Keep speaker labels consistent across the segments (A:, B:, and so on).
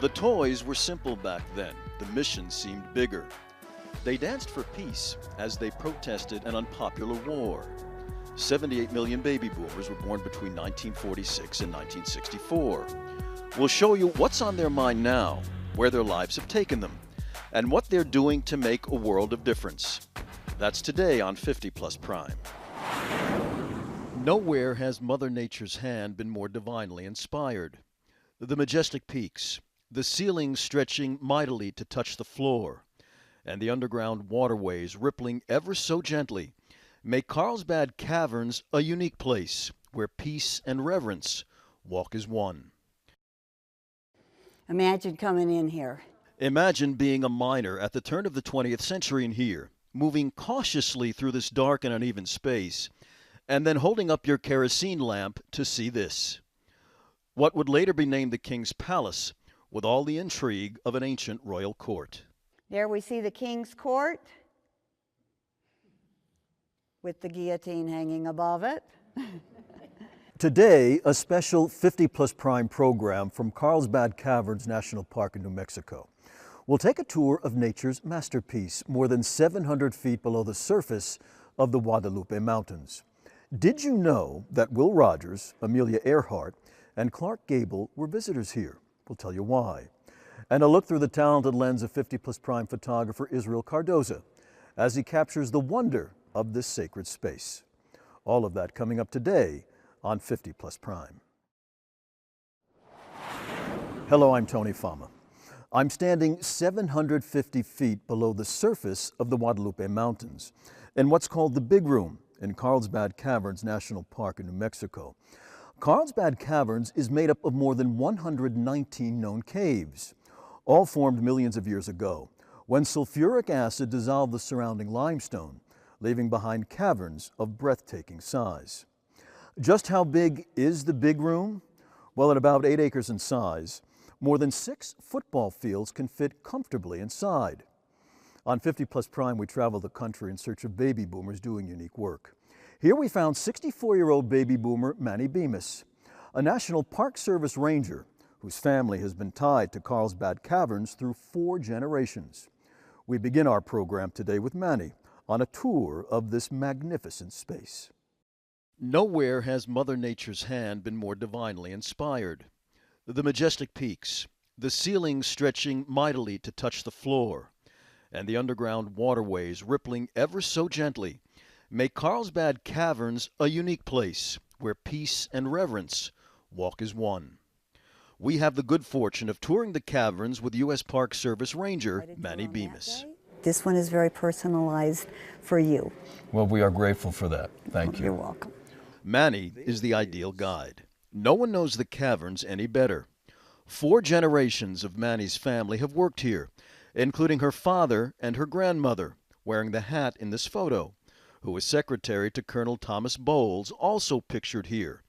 A: The toys were simple back then. The mission seemed bigger. They danced for peace as they protested an unpopular war. 78 million baby boomers were born between 1946 and 1964. We'll show you what's on their mind now, where their lives have taken them, and what they're doing to make a world of difference. That's today on 50 Plus Prime. Nowhere has Mother Nature's hand been more divinely inspired. The majestic peaks, the ceilings stretching mightily to touch the floor, and the underground waterways rippling ever so gently make Carlsbad Caverns a unique place where peace and reverence walk as one.
B: Imagine coming in here.
A: Imagine being a miner at the turn of the 20th century in here, moving cautiously through this dark and uneven space, and then holding up your kerosene lamp to see this. What would later be named the King's Palace, with all the intrigue of an ancient royal court.
B: There we see the King's Court with the guillotine hanging above it.
C: Today, a special 50 Plus Prime program from Carlsbad Caverns National Park in New Mexico. We'll take a tour of nature's masterpiece, more than 700 feet below the surface of the Guadalupe Mountains. Did you know that Will Rogers, Amelia Earhart, and Clark Gable were visitors here? We'll tell you why. And a look through the talented lens of 50 Plus Prime photographer Israel Cardoza as he captures the wonder of this sacred space. All of that coming up today on 50 Plus Prime. Hello, I'm Tony Fama. I'm standing 750 feet below the surface of the Guadalupe Mountains in what's called the Big Room in Carlsbad Caverns National Park in New Mexico. Carlsbad Caverns is made up of more than 119 known caves, all formed millions of years ago, when sulfuric acid dissolved the surrounding limestone, leaving behind caverns of breathtaking size. Just how big is the Big Room? Well, at about 8 acres in size, more than 6 football fields can fit comfortably inside. On 50 Plus Prime, we travel the country in search of baby boomers doing unique work. Here we found 64-year-old baby boomer Manny Bemis, a National Park Service ranger whose family has been tied to Carlsbad Caverns through 4 generations. We begin our program today with Manny on a tour of this magnificent space.
A: Nowhere has Mother Nature's hand been more divinely inspired. The majestic peaks, the ceilings stretching mightily to touch the floor, and the underground waterways rippling ever so gently make Carlsbad Caverns a unique place where peace and reverence walk as one. We have the good fortune of touring the caverns with U.S. Park Service Ranger Manny Bemis.
B: This one is very personalized for you.
C: Well, we are grateful for that. Thank you.
B: You're welcome.
A: Manny is the ideal guide. No one knows the caverns any better. 4 generations of Manny's family have worked here, including her father and her grandmother, wearing the hat in this photo, who was secretary to Colonel Thomas Bowles, also pictured here,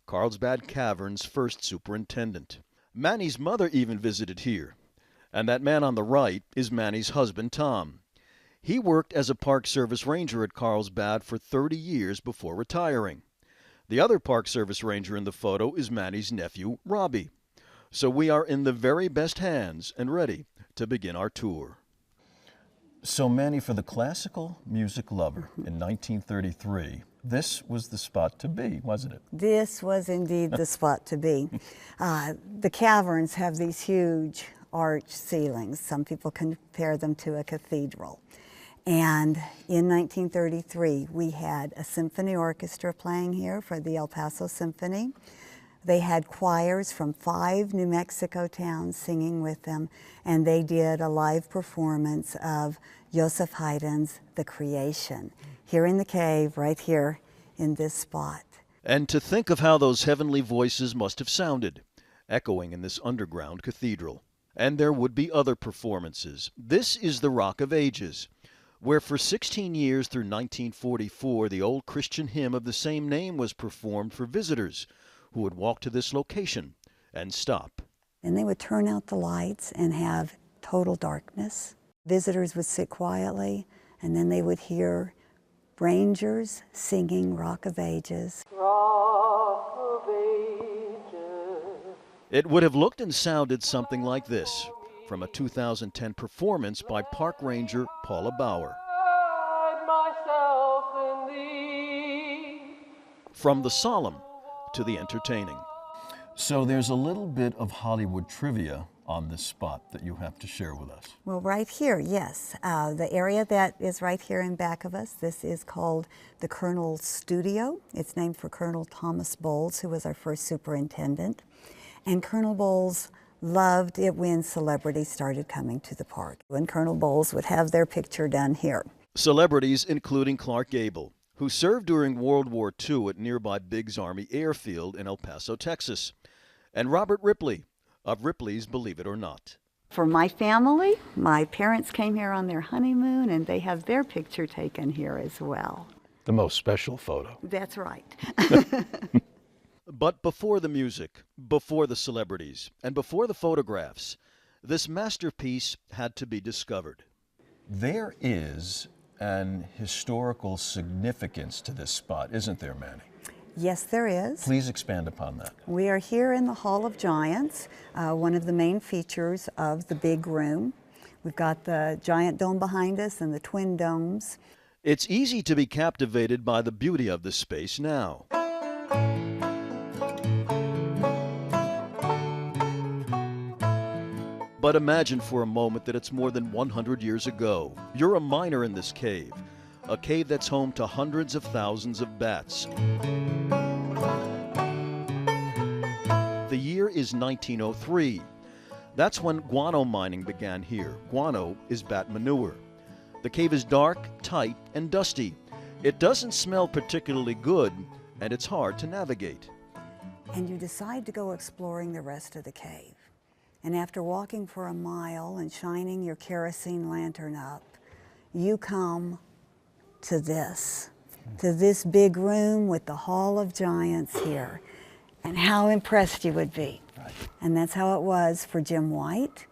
A: Carlsbad Caverns' first superintendent. Manny's mother even visited here, and that man on the right is Manny's husband, Tom. He worked as a Park Service ranger at Carlsbad for 30 years before retiring. The other Park Service ranger in the photo is Manny's nephew, Robbie. So we are in the very best hands and ready to begin our tour.
C: So Manny, for the classical music lover in 1933, this was the spot to be, wasn't it?
B: This was indeed the spot to be. The caverns have these huge arch ceilings. Some people compare them to a cathedral. And in 1933, we had a symphony orchestra playing here for the El Paso Symphony. They had choirs from 5 New Mexico towns singing with them, and they did a live performance of Joseph Haydn's The Creation, here in the cave, right here in this spot.
A: And to think of how those heavenly voices must have sounded, echoing in this underground cathedral. And there would be other performances. This is the Rock of Ages, where for 16 years through 1944, the old Christian hymn of the same name was performed for visitors who would walk to this location and stop.
B: And they would turn out the lights and have total darkness. Visitors would sit quietly, and then they would hear rangers singing Rock of Ages.
A: Rock of Ages. It would have looked and sounded something like this from a 2010 performance by park ranger Paula Bauer. From the solemn to the entertaining.
C: So there's a little bit of Hollywood trivia on this spot that you have to share with us.
B: Well, right here, yes. The area that is right here in back of us, this is called the Colonel's Studio. It's named for Colonel Thomas Bowles, who was our first superintendent. And Colonel Bowles loved it when celebrities started coming to the park. When Colonel Bowles would have their picture done here.
A: Celebrities including Clark Gable, who served during World War II at nearby Biggs Army Airfield in El Paso, Texas, and Robert Ripley of Ripley's Believe It or Not.
B: For my family, my parents came here on their honeymoon and they have their picture taken here as well.
C: The most special photo.
B: That's right.
A: But before the music, before the celebrities, and before the photographs, this masterpiece had to be discovered.
C: There is an historical significance to this spot, isn't there, Manny?
B: Yes, there is.
C: Please expand upon that.
B: We are here in the Hall of Giants, one of the main features of the big room. We've got the giant dome behind us and the twin domes.
A: It's easy to be captivated by the beauty of this space now. But imagine for a moment that it's more than 100 years ago. You're a miner in this cave, a cave that's home to hundreds of thousands of bats. The year is 1903. That's when guano mining began here. Guano is bat manure. The cave is dark, tight, and dusty. It doesn't smell particularly good, and it's hard to navigate.
B: And you decide to go exploring the rest of the cave. And after walking for a mile and shining your kerosene lantern up, you come to this big room with the Hall of Giants here, and how impressed you would be. And that's how it was for Jim White.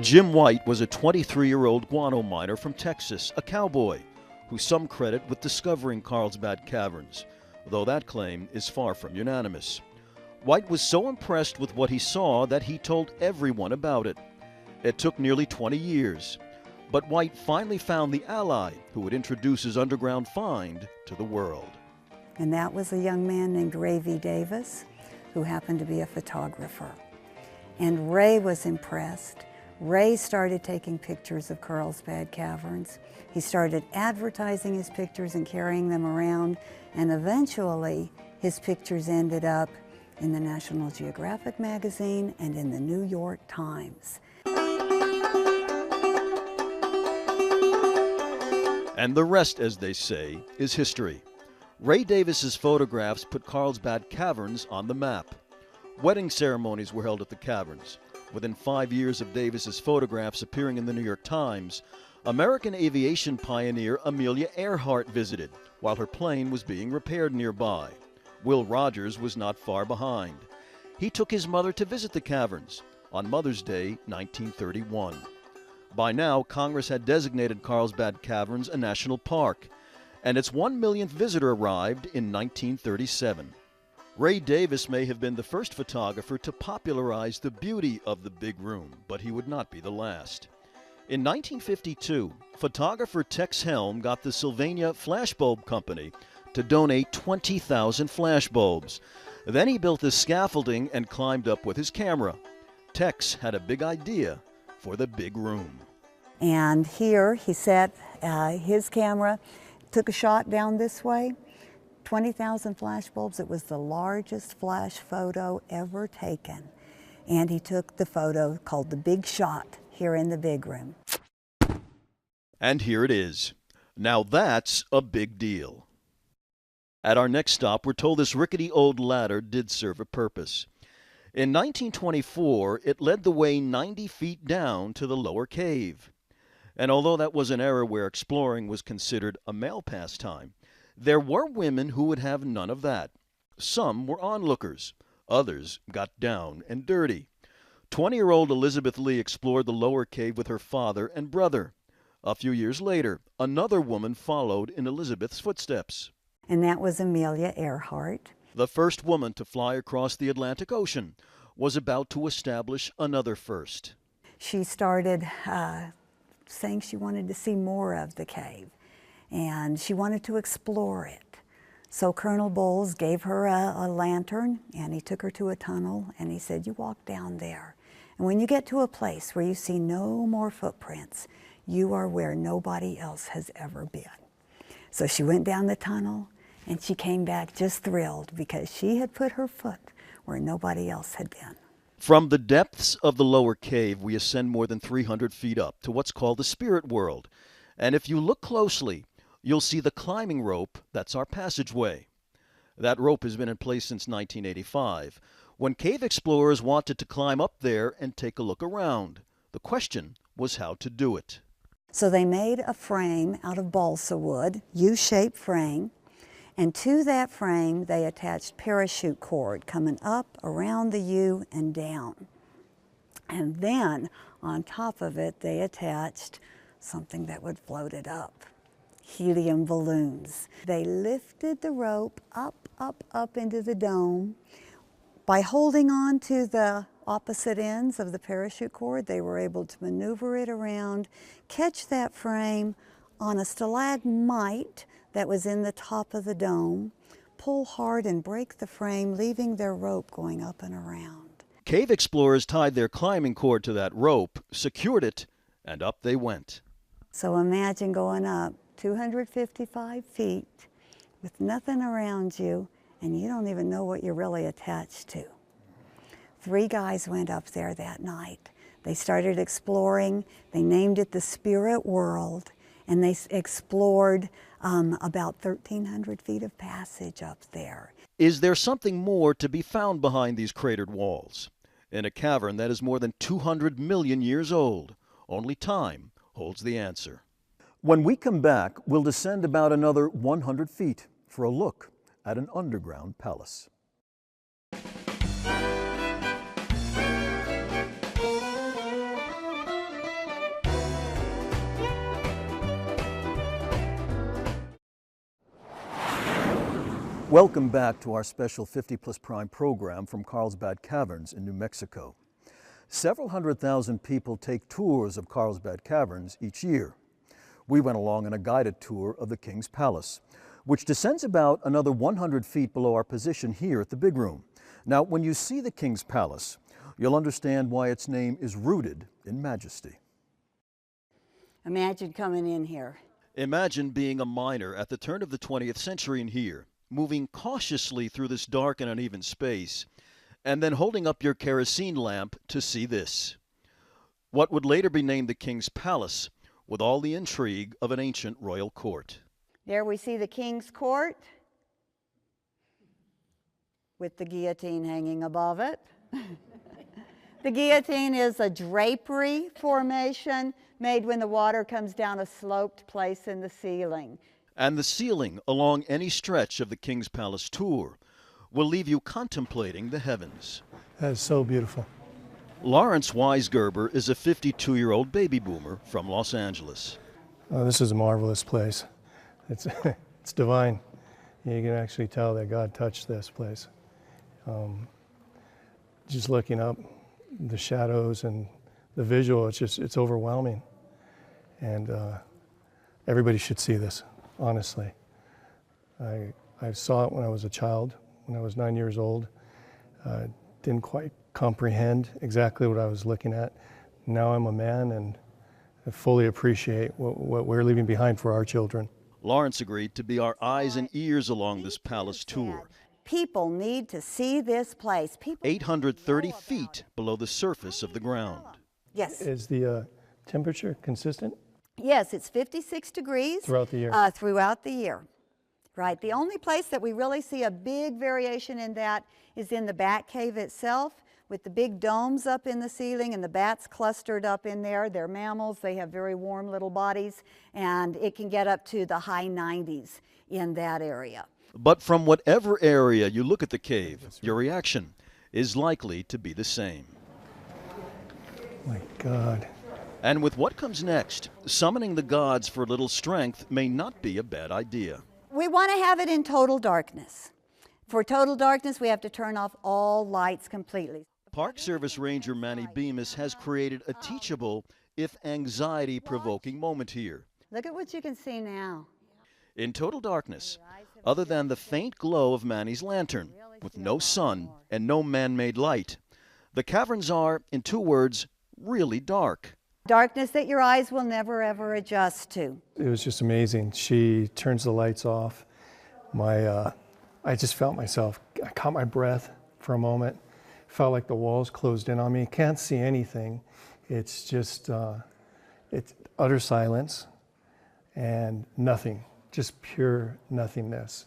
A: Jim White was a 23-year-old guano miner from Texas, a cowboy, who some credit with discovering Carlsbad Caverns, though that claim is far from unanimous. White was so impressed with what he saw that he told everyone about it. It took nearly 20 years, but White finally found the ally who would introduce his underground find to the world.
B: And that was a young man named Ray V. Davis, who happened to be a photographer. And Ray was impressed. Ray started taking pictures of Carlsbad Caverns. He started advertising his pictures and carrying them around, and eventually his pictures ended up in the National Geographic magazine and in the New York Times.
A: And the rest, as they say, is history. Ray Davis's photographs put Carlsbad Caverns on the map. Wedding ceremonies were held at the caverns. Within 5 years of Davis's photographs appearing in the New York Times, American aviation pioneer Amelia Earhart visited while her plane was being repaired nearby. Will Rogers was not far behind. He took his mother to visit the caverns on Mother's Day, 1931. By now, Congress had designated Carlsbad Caverns a national park, and its 1 millionth visitor arrived in 1937. Ray Davis may have been the first photographer to popularize the beauty of the big room, but he would not be the last. In 1952, photographer Tex Helm got the Sylvania Flashbulb Company to donate 20,000 flashbulbs. Then he built the scaffolding and climbed up with his camera. Tex had a big idea for the big room.
B: And here he set his camera, took a shot down this way, 20,000 flashbulbs. It was the largest flash photo ever taken. And he took the photo called The Big Shot here in the big room.
A: And here it is. Now that's a big deal. At our next stop, we're told this rickety old ladder did serve a purpose. In 1924, it led the way 90 feet down to the lower cave. And although that was an era where exploring was considered a male pastime, there were women who would have none of that. Some were onlookers. Others got down and dirty. 20-year-old Elizabeth Lee explored the lower cave with her father and brother. A few years later, another woman followed in Elizabeth's footsteps.
B: And that was Amelia Earhart.
A: The first woman to fly across the Atlantic Ocean was about to establish another first.
B: She started saying she wanted to see more of the cave, and she wanted to explore it. So Colonel Bowles gave her a lantern, and he took her to a tunnel, and he said, "You walk down there. And when you get to a place where you see no more footprints, you are where nobody else has ever been." So she went down the tunnel, and she came back just thrilled because she had put her foot where nobody else had been.
A: From the depths of the lower cave, we ascend more than 300 feet up to what's called the spirit world. And if you look closely, you'll see the climbing rope. That's our passageway. That rope has been in place since 1985, when cave explorers wanted to climb up there and take a look around. The question was how to do it.
B: So they made a frame out of balsa wood, U-shaped frame, and to that frame they attached parachute cord coming up around the U and down. And then on top of it they attached something that would float it up. Helium balloons. They lifted the rope up, up, up into the dome. By holding on to the opposite ends of the parachute cord, they were able to maneuver it around, catch that frame on a stalagmite that was in the top of the dome, pull hard and break the frame, leaving their rope going up and around.
A: Cave explorers tied their climbing cord to that rope, secured it, and up they went.
B: So imagine going up 255 feet with nothing around you, and you don't even know what you're really attached to. 3 guys went up there that night. They started exploring. They named it the Spirit World, and they explored about 1,300 feet of passage up there.
A: Is there something more to be found behind these cratered walls? In a cavern that is more than 200 million years old, only time holds the answer.
C: When we come back, we'll descend about another 100 feet for a look at an underground palace. Welcome back to our special 50 Plus Prime program from Carlsbad Caverns in New Mexico. Several 100,000 people take tours of Carlsbad Caverns each year. We went along on a guided tour of the King's Palace, which descends about another 100 feet below our position here at the Big Room. Now, when you see the King's Palace, you'll understand why its name is rooted in majesty.
B: Imagine coming in here.
A: Imagine being a miner at the turn of the 20th century in here, moving cautiously through this dark and uneven space, and then holding up your kerosene lamp to see this. What would later be named the King's Palace, with all the intrigue of an ancient royal court.
B: There we see the King's Court with the guillotine hanging above it. The guillotine is a drapery formation made when the water comes down a sloped place in the ceiling.
A: And the ceiling along any stretch of the King's Palace tour will leave you contemplating the heavens.
D: That is so beautiful.
A: Lawrence Weisgerber is a 52-year-old baby boomer from Los Angeles.
D: Oh, this is a marvelous place. It's, it's divine. You can actually tell that God touched this place. Just looking up, the shadows and the visual, it's overwhelming. And everybody should see this, honestly. I saw it when I was a child, when I was 9 years old. Didn't quite comprehend exactly what I was looking at. Now I'm a man and I fully appreciate what we're leaving behind for our children.
A: Lawrence agreed to be our eyes and ears along this palace tour.
B: People need to see this place.
A: 830 feet below the surface of the ground.
B: Yes.
D: Is the temperature consistent?
B: Yes, it's 56 degrees.
D: Throughout the year?
B: Throughout the year. Right. The only place that we really see a big variation in that is in the bat cave itself, with the big domes up in the ceiling and the bats clustered up in there. They're mammals. They have very warm little bodies, and it can get up to the high 90s in that area.
A: But from whatever area you look at the cave, your reaction is likely to be the same.
D: My God.
A: And with what comes next, summoning the gods for a little strength may not be a bad idea.
B: We want to have it in total darkness. For total darkness, we have to turn off all lights completely.
A: Park Service Ranger Manny Bemis has created a teachable, if anxiety-provoking moment here.
B: Look at what you can see now.
A: In total darkness, other than the faint glow of Manny's lantern, with no sun and no man-made light, the caverns are, in 2 words, really dark.
B: Darkness that your eyes will never ever adjust to.
D: It was just amazing. She turns the lights off. I just felt myself, I caught my breath for a moment. Felt like the walls closed in on me. Can't see anything. It's just, it's utter silence and nothing, just pure nothingness.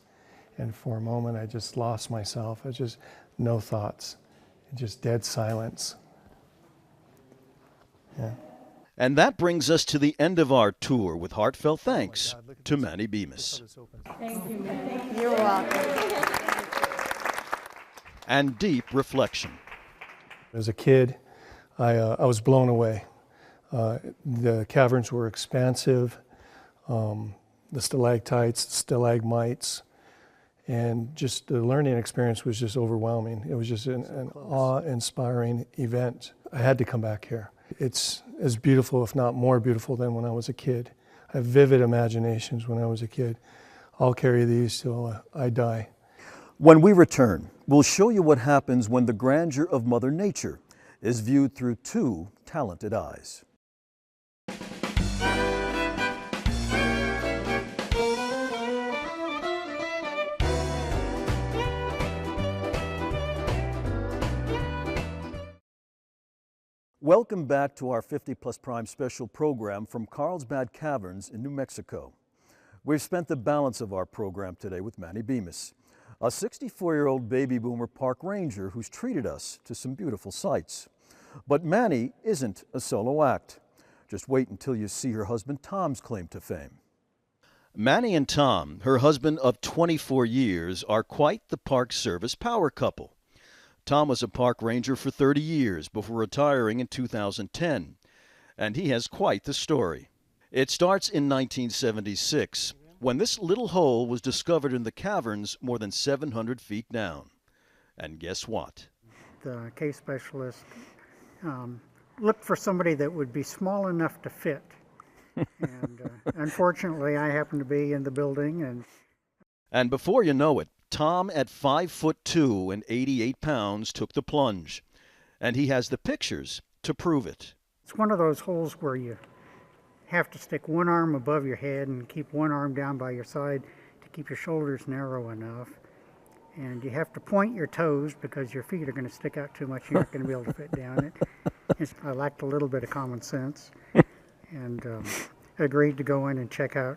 D: And for a moment, I just lost myself. I just, no thoughts, just dead silence. Yeah.
A: And that brings us to the end of our tour with heartfelt thanks to Manny Bemis.
B: Thank you, man. You're welcome.
A: And deep reflection.
D: As a kid, I was blown away. The caverns were expansive, the stalactites, stalagmites, and just the learning experience was just overwhelming. It was just an awe-inspiring event. I had to come back here. It's as beautiful, if not more beautiful, than when I was a kid. I have vivid imaginations when I was a kid. I'll carry these till I die.
C: When we return, we'll show you what happens when the grandeur of Mother Nature is viewed through 2 talented eyes. Welcome back to our 50 Plus Prime special program from Carlsbad Caverns in New Mexico. We've spent the balance of our program today with Manny Bemis, a 64-year-old baby boomer park ranger who's treated us to some beautiful sights. But Manny isn't a solo act. Just wait until you see her husband Tom's claim to fame.
A: Manny and Tom, her husband of 24 years, are quite the Park Service power couple. Tom was a park ranger for 30 years before retiring in 2010, and he has quite the story. It starts in 1976, when this little hole was discovered in the caverns more than 700 feet down. And guess what?
E: The case specialist looked for somebody that would be small enough to fit. And unfortunately, I happened to be in the building.
A: And before you know it, Tom, at 5'2" and 88 pounds, took the plunge. And he has the pictures to prove it.
E: It's one of those holes where you have to stick one arm above your head and keep one arm down by your side to keep your shoulders narrow enough. And you have to point your toes because your feet are going to stick out too much. You're not going to be able to fit down it. I lacked a little bit of common sense and agreed to go in and check out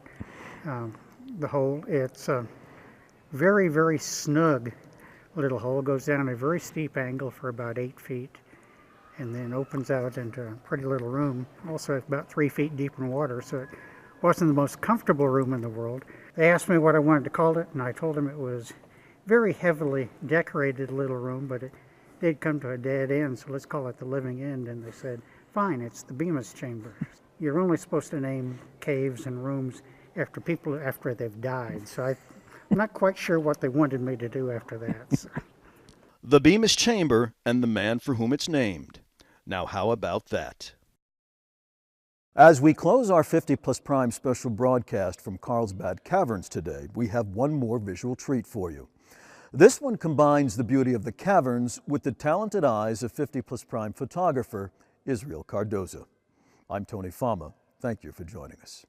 E: the hole. It's a very, very snug little hole. It goes down a very steep angle for about 8 feet and then opens out into a pretty little room, also about 3 feet deep in water, so it wasn't the most comfortable room in the world. They asked me what I wanted to call it, and I told them it was very heavily decorated little room, but it did come to a dead end, so let's call it the living end. And they said, fine, it's the Bemis chamber. You're only supposed to name caves and rooms after people after they've died, so I'm not quite sure what they wanted me to do after that. So.
A: The Bemis chamber and the man for whom it's named. Now how about that?
C: As we close our 50 Plus Prime special broadcast from Carlsbad Caverns today, we have one more visual treat for you. This one combines the beauty of the caverns with the talented eyes of 50 Plus Prime photographer Israel Cardoza. I'm Tony Fama. Thank you for joining us.